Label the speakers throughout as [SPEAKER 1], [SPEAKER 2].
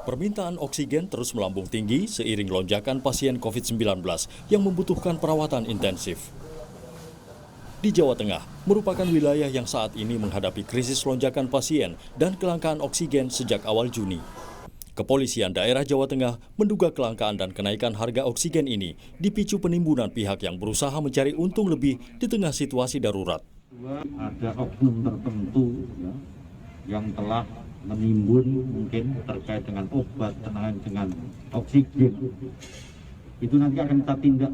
[SPEAKER 1] Permintaan oksigen terus melambung tinggi seiring lonjakan pasien COVID-19 yang membutuhkan perawatan intensif. Di Jawa Tengah, merupakan wilayah yang saat ini menghadapi krisis lonjakan pasien dan kelangkaan oksigen sejak awal Juni. Kepolisian daerah Jawa Tengah menduga kelangkaan dan kenaikan harga oksigen ini dipicu penimbunan pihak yang berusaha mencari untung lebih di tengah situasi darurat.
[SPEAKER 2] Ada oknum tertentu yang telah menimbun mungkin terkait dengan obat, dengan oksigen. Itu nanti akan kita tindak.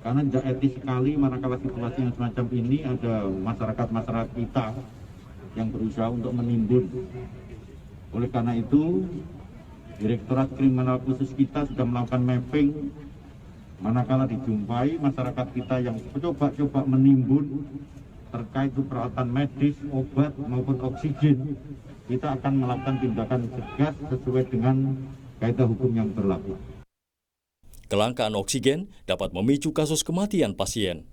[SPEAKER 2] Karena tidak etis sekali manakala situasi yang semacam ini ada masyarakat kita yang berusaha untuk menimbun. Oleh karena itu, Direktorat Kriminal Khusus kita sudah melakukan mapping manakala dijumpai masyarakat kita yang coba menimbun terkait perawatan medis, obat maupun oksigen, kita akan melakukan tindakan tegas sesuai dengan kaidah hukum yang berlaku.
[SPEAKER 1] Kelangkaan oksigen dapat memicu kasus kematian pasien.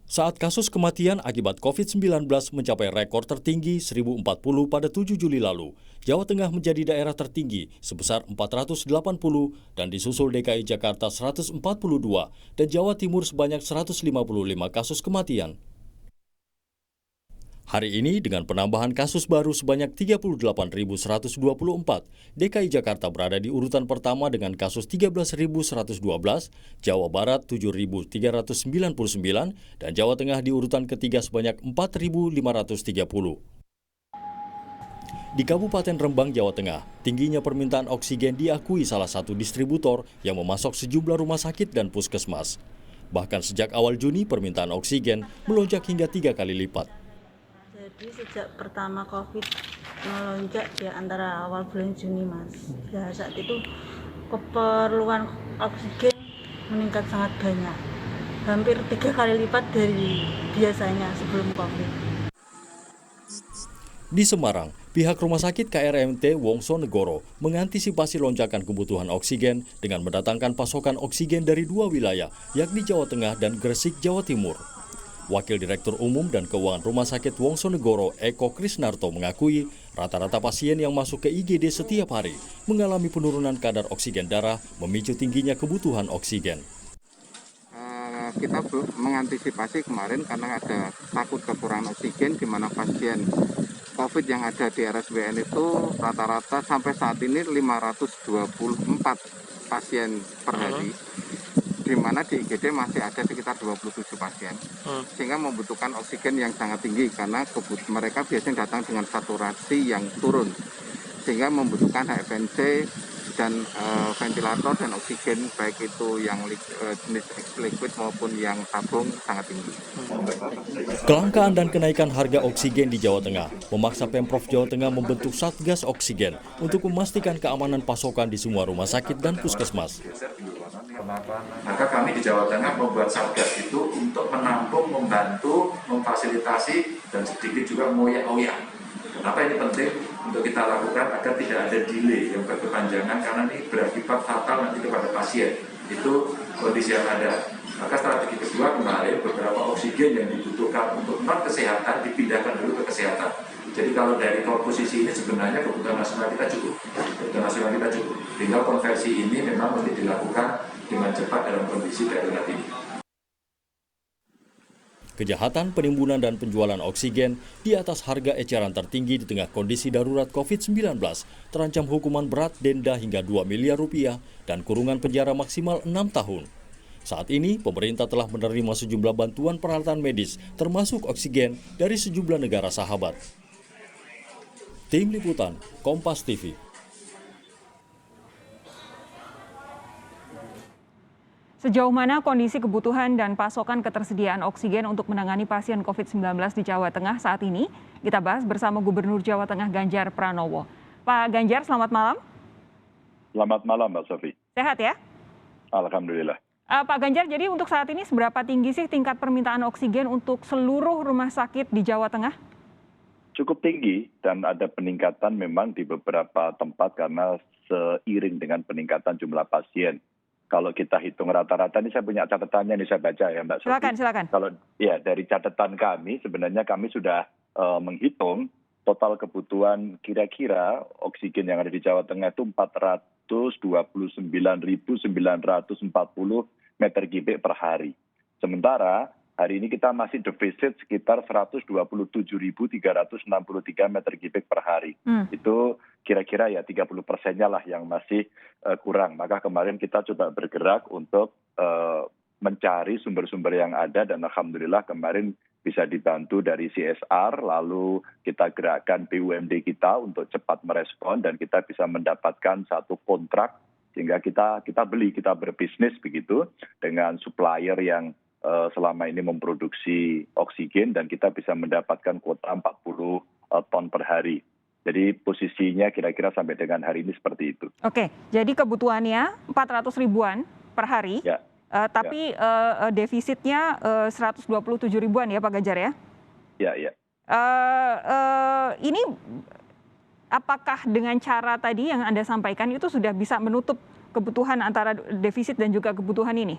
[SPEAKER 1] Saat kasus kematian akibat COVID-19 mencapai rekor tertinggi 1.040 pada 7 Juli lalu, Jawa Tengah menjadi daerah tertinggi sebesar 480 dan disusul DKI Jakarta 142 dan Jawa Timur sebanyak 155 kasus kematian. Hari ini dengan penambahan kasus baru sebanyak 38.124, DKI Jakarta berada di urutan pertama dengan kasus 13.112, Jawa Barat 7.399, dan Jawa Tengah di urutan ketiga sebanyak 4.530. Di Kabupaten Rembang, Jawa Tengah, tingginya permintaan oksigen diakui salah satu distributor yang memasok sejumlah rumah sakit dan puskesmas. Bahkan sejak awal Juni, permintaan oksigen melonjak hingga 3 kali lipat.
[SPEAKER 3] Jadi sejak pertama COVID melonjak di antara awal bulan Juni, Mas. Ya, saat itu keperluan oksigen meningkat sangat banyak. Hampir 3 kali lipat dari biasanya sebelum COVID.
[SPEAKER 1] Di Semarang, pihak Rumah Sakit KRMT Wongsonegoro mengantisipasi lonjakan kebutuhan oksigen dengan mendatangkan pasokan oksigen dari 2 wilayah, yakni Jawa Tengah dan Gresik, Jawa Timur. Wakil Direktur Umum dan Keuangan Rumah Sakit Wongsonegoro Eko Krisnarto mengakui rata-rata pasien yang masuk ke IGD setiap hari mengalami penurunan kadar oksigen darah memicu tingginya kebutuhan oksigen.
[SPEAKER 4] Kita mengantisipasi kemarin karena ada takut kekurangan oksigen di mana pasien COVID yang ada di RSBN itu rata-rata sampai saat ini 524 pasien per hari. Di mana di IGD masih ada sekitar 27 pasien, sehingga membutuhkan oksigen yang sangat tinggi karena mereka biasanya datang dengan saturasi yang turun, sehingga membutuhkan HFNC dan ventilator dan oksigen baik itu yang jenis liquid maupun yang tabung sangat tinggi.
[SPEAKER 1] Kelangkaan dan kenaikan harga oksigen di Jawa Tengah memaksa Pemprov Jawa Tengah membentuk Satgas Oksigen untuk memastikan keamanan pasokan di semua rumah sakit dan puskesmas.
[SPEAKER 5] Maka kami di Jawa Tengah membuat Satgas itu untuk menampung, membantu, memfasilitasi, dan sedikit juga mengoyak-oyak. Kenapa ini penting untuk kita lakukan agar tidak ada delay yang berkepanjangan karena ini berakibat fatal nanti kepada pasien. Itu kondisi yang ada. Maka strategi kedua kemarin beberapa oksigen yang dibutuhkan untuk non-kesehatan dipindahkan dulu ke kesehatan. Jadi kalau dari posisi ini sebenarnya kebutuhan nasional kita cukup. Tinggal konversi ini memang mesti dilakukan dengan cepat dalam kondisi darurat ini.
[SPEAKER 1] Kejahatan penimbunan dan penjualan oksigen di atas harga eceran tertinggi di tengah kondisi darurat COVID-19 terancam hukuman berat denda hingga 2 miliar rupiah dan kurungan penjara maksimal 6 tahun. Saat ini, pemerintah telah menerima sejumlah bantuan peralatan medis termasuk oksigen dari sejumlah negara sahabat. Tim Liputan, Kompas TV.
[SPEAKER 6] Sejauh mana kondisi kebutuhan dan pasokan ketersediaan oksigen untuk menangani pasien COVID-19 di Jawa Tengah saat ini? Kita bahas bersama Gubernur Jawa Tengah Ganjar Pranowo. Pak Ganjar, selamat malam.
[SPEAKER 7] Selamat malam, Mbak Sofi.
[SPEAKER 6] Sehat ya?
[SPEAKER 7] Alhamdulillah.
[SPEAKER 6] Pak Ganjar, jadi untuk saat ini seberapa tinggi sih tingkat permintaan oksigen untuk seluruh rumah sakit di Jawa Tengah?
[SPEAKER 7] Cukup tinggi dan ada peningkatan memang di beberapa tempat karena seiring dengan peningkatan jumlah pasien. Kalau kita hitung rata-rata, ini saya punya catatannya, ini saya baca ya Mbak Sofi.
[SPEAKER 6] Silakan.
[SPEAKER 7] Kalau ya dari catatan kami, sebenarnya kami sudah menghitung total kebutuhan kira-kira oksigen yang ada di Jawa Tengah itu 429.940 meter kubik per hari. Sementara hari ini kita masih defisit sekitar 127.363 meter kubik per hari. Itu kira-kira ya 30%-nya lah yang masih kurang. Maka kemarin kita coba bergerak untuk mencari sumber-sumber yang ada dan alhamdulillah kemarin bisa dibantu dari CSR, lalu kita gerakkan BUMD kita untuk cepat merespon dan kita bisa mendapatkan satu kontrak sehingga kita berbisnis begitu dengan supplier yang selama ini memproduksi oksigen dan kita bisa mendapatkan kuota 40 ton per hari. Jadi posisinya kira-kira sampai dengan hari ini seperti itu.
[SPEAKER 6] Oke, jadi kebutuhannya 400 ribuan per hari.
[SPEAKER 7] Ya.
[SPEAKER 6] Tapi defisitnya 127 ribuan ya Pak Ganjar ya?
[SPEAKER 7] Ya.
[SPEAKER 6] Ini apakah dengan cara tadi yang Anda sampaikan itu sudah bisa menutup kebutuhan antara defisit dan juga kebutuhan ini?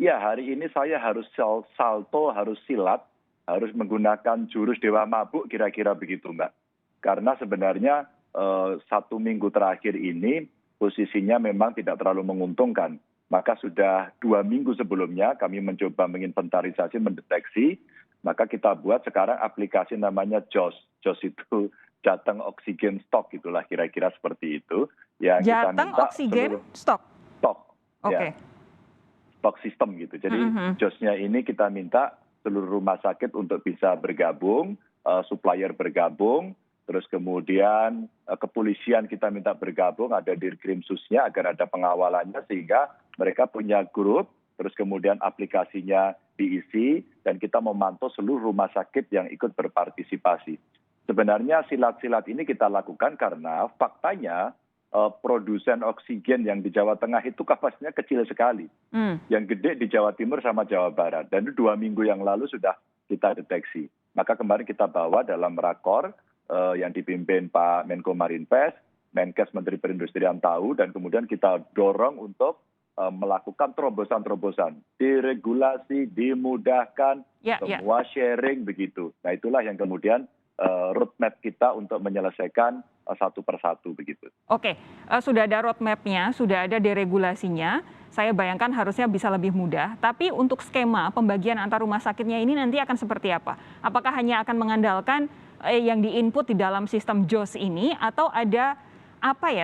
[SPEAKER 7] Ya, hari ini saya harus salto, harus silat, harus menggunakan jurus Dewa Mabuk kira-kira begitu Mbak. Karena sebenarnya 1 minggu terakhir ini posisinya memang tidak terlalu menguntungkan. Maka sudah 2 minggu sebelumnya kami mencoba menginventarisasi, mendeteksi, maka kita buat sekarang aplikasi namanya JOS. JOS itu Jateng Oksigen Stok, itulah kira-kira seperti itu. Yang
[SPEAKER 6] Jateng Oksigen Stok?
[SPEAKER 7] Stok,
[SPEAKER 6] Oke.
[SPEAKER 7] ya. Stok sistem gitu. Jadi JOS-nya ini kita minta seluruh rumah sakit untuk bisa bergabung, supplier bergabung, terus kemudian kepolisian kita minta bergabung, ada Dirkrimsusnya agar ada pengawalannya sehingga mereka punya grup, terus kemudian aplikasinya diisi, dan kita memantau seluruh rumah sakit yang ikut berpartisipasi. Sebenarnya silat-silat ini kita lakukan karena faktanya produsen oksigen yang di Jawa Tengah itu kapasitasnya kecil sekali. Yang gede di Jawa Timur sama Jawa Barat. Dan itu 2 minggu yang lalu sudah kita deteksi. Maka kemarin kita bawa dalam rakor yang dipimpin Pak Menko Marinvest, Menkes Menteri Perindustrian tahu, dan kemudian kita dorong untuk melakukan terobosan-terobosan, diregulasi, dimudahkan, semua sharing begitu. Nah itulah yang kemudian roadmap kita untuk menyelesaikan satu persatu begitu.
[SPEAKER 6] Oke, sudah ada roadmap-nya, sudah ada deregulasinya. Saya bayangkan harusnya bisa lebih mudah. Tapi untuk skema pembagian antar rumah sakitnya ini nanti akan seperti apa? Apakah hanya akan mengandalkan yang diinput di dalam sistem JOS ini, atau ada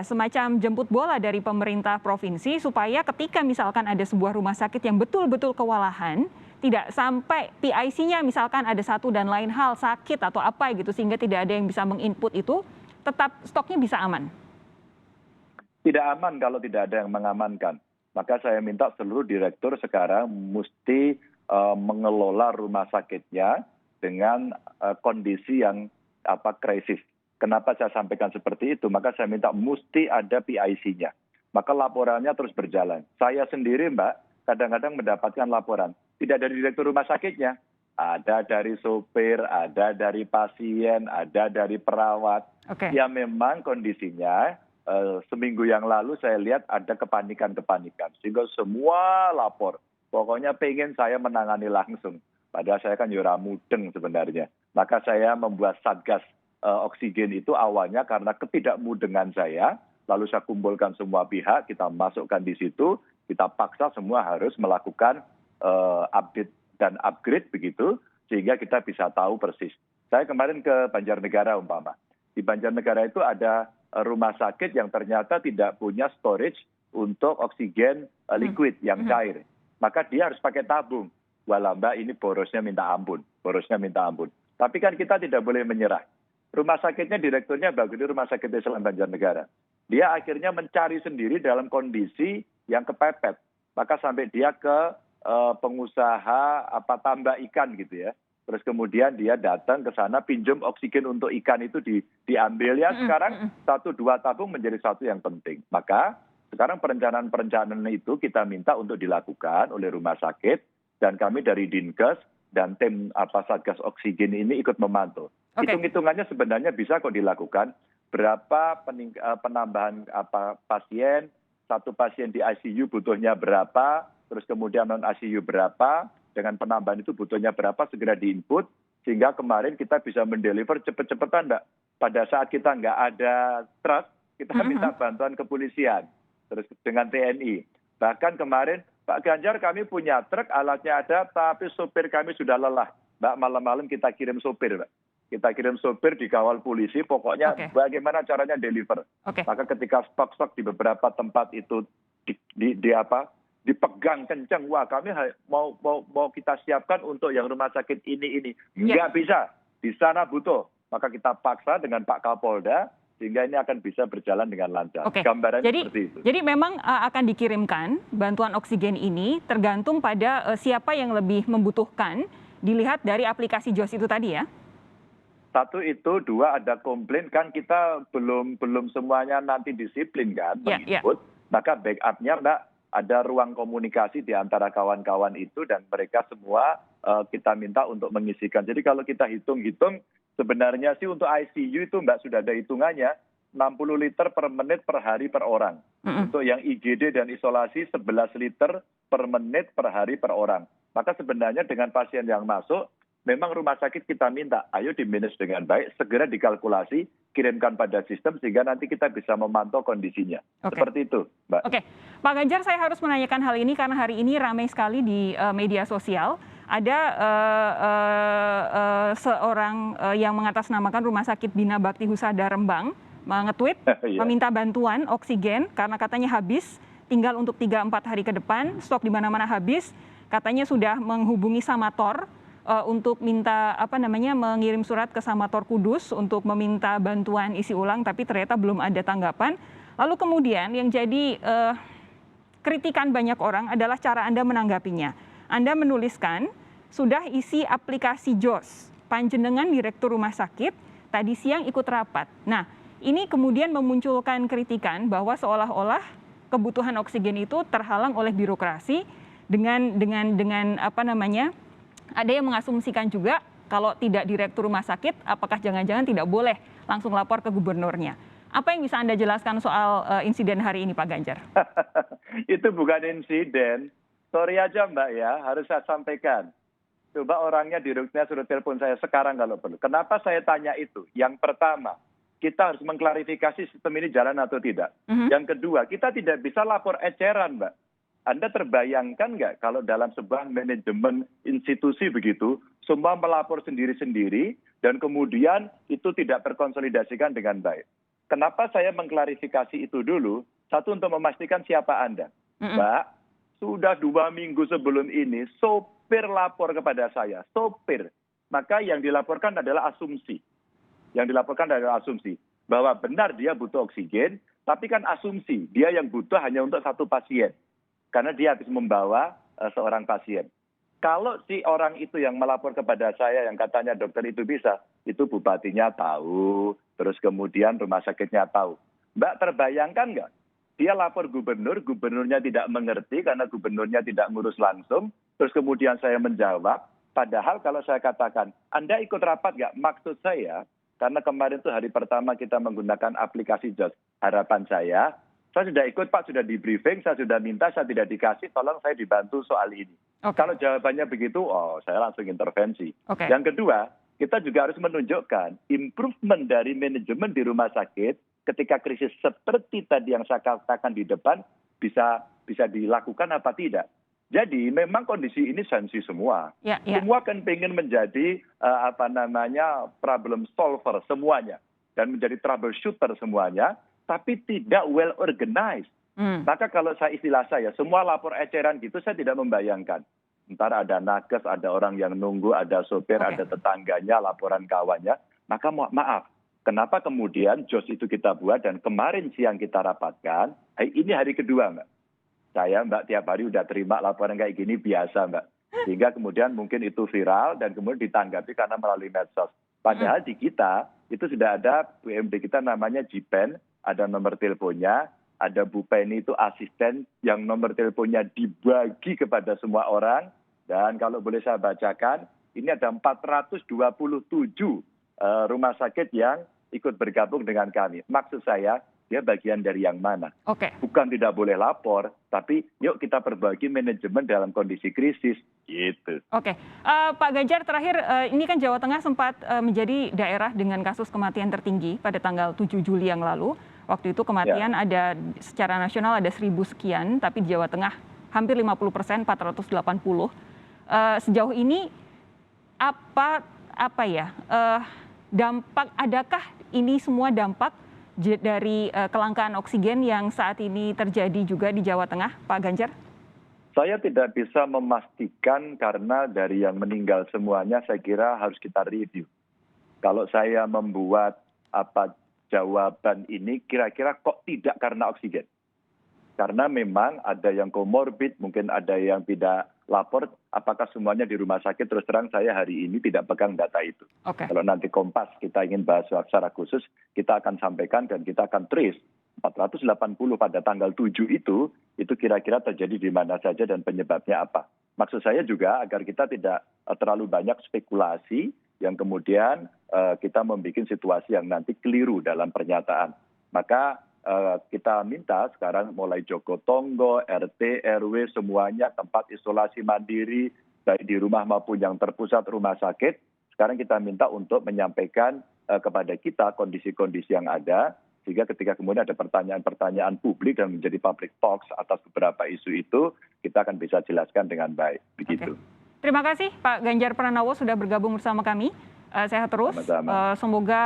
[SPEAKER 6] semacam jemput bola dari pemerintah provinsi supaya ketika misalkan ada sebuah rumah sakit yang betul-betul kewalahan, tidak sampai PIC-nya misalkan ada satu dan lain hal sakit atau apa gitu sehingga tidak ada yang bisa menginput itu, tetap stoknya bisa aman?
[SPEAKER 7] Tidak aman kalau tidak ada yang mengamankan. Maka saya minta seluruh direktur sekarang mesti mengelola rumah sakitnya dengan kondisi yang krisis. Kenapa saya sampaikan seperti itu? Maka saya minta mesti ada PIC-nya. Maka laporannya terus berjalan. Saya sendiri Mbak, kadang-kadang mendapatkan laporan. Tidak dari direktur rumah sakitnya. Ada dari sopir, ada dari pasien, ada dari perawat. Ya memang kondisinya seminggu yang lalu saya lihat ada kepanikan-kepanikan. Sehingga semua lapor. Pokoknya pengen saya menangani langsung. Padahal saya kan yura mudeng sebenarnya. Maka saya membuat satgas oksigen itu awalnya karena ketidakmudengan saya, lalu saya kumpulkan semua pihak, kita masukkan di situ, kita paksa semua harus melakukan update dan upgrade begitu, sehingga kita bisa tahu persis. Saya kemarin ke Banjarnegara umpama. Di Banjarnegara itu ada rumah sakit yang ternyata tidak punya storage untuk oksigen liquid yang cair. Maka dia harus pakai tabung. Walah Mbak, ini borosnya minta ampun. Tapi kan kita tidak boleh menyerah. Rumah sakitnya, direkturnya bagus, di Rumah Sakit Islam Banjarnegara. Dia akhirnya mencari sendiri dalam kondisi yang kepepet. Maka sampai dia ke pengusaha tambak ikan gitu ya. Terus kemudian dia datang ke sana pinjam oksigen untuk ikan itu diambil ya. Sekarang 1-2 tabung menjadi satu yang penting. Maka sekarang perencanaan itu kita minta untuk dilakukan oleh rumah sakit, dan kami dari Dinkes dan tim Satgas Oksigen ini ikut memantau. Hitung-hitungannya sebenarnya bisa kok dilakukan. Berapa penambahan pasien, satu pasien di ICU butuhnya berapa, terus kemudian non ICU berapa, dengan penambahan itu butuhnya berapa, segera diinput, sehingga kemarin kita bisa mendeliver cepet-cepetan, Mbak. Pada saat kita nggak ada truk, kita minta bantuan kepolisian, terus dengan TNI. Bahkan kemarin, Pak Ganjar kami punya truk, alatnya ada, tapi sopir kami sudah lelah. Mbak, malam-malam kita kirim sopir, Mbak. Kita kirim sopir dikawal polisi, pokoknya bagaimana caranya deliver. Maka ketika stok-stok di beberapa tempat itu dipegang kencang, wah kami mau kita siapkan untuk yang rumah sakit ini. Nggak bisa, di sana butuh. Maka kita paksa dengan Pak Kapolda, sehingga ini akan bisa berjalan dengan lancar. Gambarannya seperti itu.
[SPEAKER 6] Jadi memang akan dikirimkan bantuan oksigen ini tergantung pada siapa yang lebih membutuhkan, dilihat dari aplikasi JOS itu tadi ya?
[SPEAKER 7] Satu itu, dua ada komplain, kan kita belum semuanya nanti disiplin kan, menginput. Maka backupnya Mbak, ada ruang komunikasi di antara kawan-kawan itu dan mereka semua kita minta untuk mengisikan. Jadi kalau kita hitung-hitung, sebenarnya sih untuk ICU itu Mbak sudah ada hitungannya, 60 liter per menit per hari per orang. Untuk yang IGD dan isolasi 11 liter per menit per hari per orang. Maka sebenarnya dengan pasien yang masuk, memang rumah sakit kita minta, ayo di-manage dengan baik, segera dikalkulasi, kirimkan pada sistem sehingga nanti kita bisa memantau kondisinya. Seperti itu, Mbak.
[SPEAKER 6] Pak Ganjar, saya harus menanyakan hal ini karena hari ini ramai sekali di media sosial. Ada seorang yang mengatasnamakan Rumah Sakit Bina Bakti Husada Rembang nge-tweet meminta bantuan oksigen karena katanya habis, tinggal untuk 3-4 hari ke depan, stok di mana-mana habis. Katanya sudah menghubungi Samator untuk minta mengirim surat ke Samator Kudus untuk meminta bantuan isi ulang, tapi ternyata belum ada tanggapan. Lalu kemudian yang jadi kritikan banyak orang adalah cara Anda menanggapinya. Anda menuliskan sudah isi aplikasi JOS, panjenengan Direktur Rumah Sakit tadi siang ikut rapat. Nah, ini kemudian memunculkan kritikan bahwa seolah-olah kebutuhan oksigen itu terhalang oleh birokrasi dengan ada yang mengasumsikan juga kalau tidak Direktur Rumah Sakit, apakah jangan-jangan tidak boleh langsung lapor ke gubernurnya. Apa yang bisa Anda jelaskan soal insiden hari ini, Pak Ganjar?
[SPEAKER 7] Itu bukan insiden. Sorry aja Mbak ya, harus saya sampaikan. Coba orangnya di Ruknya suruh telepon saya sekarang kalau perlu. Kenapa saya tanya itu? Yang pertama, kita harus mengklarifikasi sistem ini jalan atau tidak. Yang kedua, kita tidak bisa lapor eceran, Mbak. Anda terbayangkan nggak kalau dalam sebuah manajemen institusi begitu, semua melapor sendiri-sendiri dan kemudian itu tidak terkonsolidasikan dengan baik. Kenapa saya mengklarifikasi itu dulu? Satu, untuk memastikan siapa Anda. Mbak, sudah 2 minggu sebelum ini, sopir lapor kepada saya. Sopir. Maka yang dilaporkan adalah asumsi. Yang dilaporkan adalah asumsi. Bahwa benar dia butuh oksigen, tapi kan asumsi. Dia yang butuh hanya untuk 1 pasien. Karena dia habis membawa seorang pasien. Kalau si orang itu yang melapor kepada saya yang katanya dokter itu bisa, itu bupatinya tahu, terus kemudian rumah sakitnya tahu. Mbak, terbayangkan nggak? Dia lapor gubernur, gubernurnya tidak mengerti karena gubernurnya tidak ngurus langsung, terus kemudian saya menjawab, padahal kalau saya katakan, Anda ikut rapat nggak? Maksud saya, karena kemarin itu hari pertama kita menggunakan aplikasi JOS, harapan saya sudah ikut Pak, sudah di briefing, saya sudah minta, saya tidak dikasih, tolong saya dibantu soal ini. Kalau jawabannya begitu, saya langsung intervensi. Yang kedua, kita juga harus menunjukkan improvement dari manajemen di rumah sakit ketika krisis seperti tadi yang saya katakan di depan bisa dilakukan apa tidak. Jadi memang kondisi ini sensi semua. Semua kan pengen menjadi problem solver semuanya dan menjadi troubleshooter semuanya. Tapi tidak well organized. Maka kalau istilah saya, semua lapor eceran gitu, saya tidak membayangkan. Ntar ada nakes, ada orang yang nunggu, ada sopir, ada tetangganya, laporan kawannya. Maka maaf, kenapa kemudian JOS itu kita buat dan kemarin siang kita rapatkan, ini hari kedua Mbak. Saya Mbak tiap hari udah terima laporan kayak gini biasa Mbak. Sehingga kemudian mungkin itu viral dan kemudian ditanggapi karena melalui medsos. Padahal di kita, itu sudah ada BMD kita namanya JIPEN, ada nomor teleponnya, ada Bu Penny itu asisten yang nomor teleponnya dibagi kepada semua orang. Dan kalau boleh saya bacakan, ini ada 427 rumah sakit yang ikut bergabung dengan kami. Maksud saya, dia bagian dari yang mana.
[SPEAKER 6] Oke.
[SPEAKER 7] Bukan tidak boleh lapor, tapi yuk kita perbaiki manajemen dalam kondisi krisis, gitu.
[SPEAKER 6] Oke, Pak Ganjar terakhir, ini kan Jawa Tengah sempat menjadi daerah dengan kasus kematian tertinggi pada tanggal 7 Juli yang lalu. Waktu itu kematian ada secara nasional ada 1.000 sekian, tapi di Jawa Tengah hampir 50%, 480. Sejauh ini dampak, adakah ini semua dampak dari kelangkaan oksigen yang saat ini terjadi juga di Jawa Tengah, Pak Ganjar?
[SPEAKER 7] Saya tidak bisa memastikan karena dari yang meninggal semuanya saya kira harus kita review. Kalau saya membuat jawaban ini kira-kira kok tidak karena oksigen. Karena memang ada yang komorbid, mungkin ada yang tidak lapor, apakah semuanya di rumah sakit, terus terang saya hari ini tidak pegang data itu.
[SPEAKER 6] Oke.
[SPEAKER 7] Kalau nanti Kompas kita ingin bahas secara khusus, kita akan sampaikan dan kita akan trace 480 pada tanggal 7 itu kira-kira terjadi di mana saja dan penyebabnya apa. Maksud saya juga agar kita tidak terlalu banyak spekulasi yang kemudian kita membuat situasi yang nanti keliru dalam pernyataan. Maka kita minta sekarang mulai Joko Tonggo, RT, RW, semuanya tempat isolasi mandiri, baik di rumah maupun yang terpusat rumah sakit. Sekarang kita minta untuk menyampaikan kepada kita kondisi-kondisi yang ada, sehingga ketika kemudian ada pertanyaan-pertanyaan publik dan menjadi public talks atas beberapa isu itu, kita akan bisa jelaskan dengan baik. Begitu.
[SPEAKER 6] Oke. Terima kasih Pak Ganjar Pranowo sudah bergabung bersama kami. Sehat terus. Semoga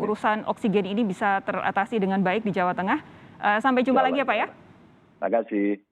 [SPEAKER 6] urusan oksigen ini bisa teratasi dengan baik di Jawa Tengah. Sampai jumpa lagi ya Pak ya.
[SPEAKER 7] Terima kasih.